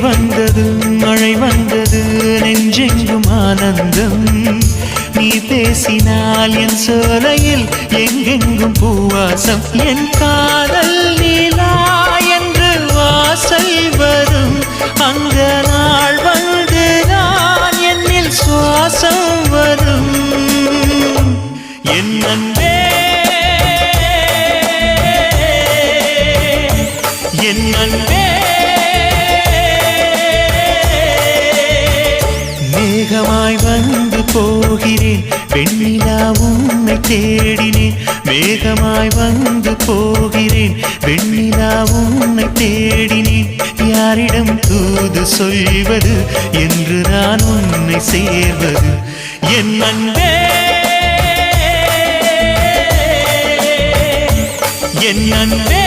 வந்தது மழை வந்தது நெஞ்செங்கும் ஆனந்தம் நீ பேசினால் என் சோலையில் எங்கெங்கும் பூவாசம் என் காதல் நீலா என்று வாசல் வரும் அந்த நாள் வந்து நான் என்னில் சுவாசம் வரும் என் அன்பே என் அன்பே மேகமாய் வந்து போகிறேன் வெண்ணிலா உன்னை தேடினேன் மேகமாய் வந்து போகிறேன் வெண்ணிலா உன்னை தேடினேன் யாரிடம் தூது சொல்வது என்று நான் உன்னை சேர்வது என் அன்பே என் அன்பே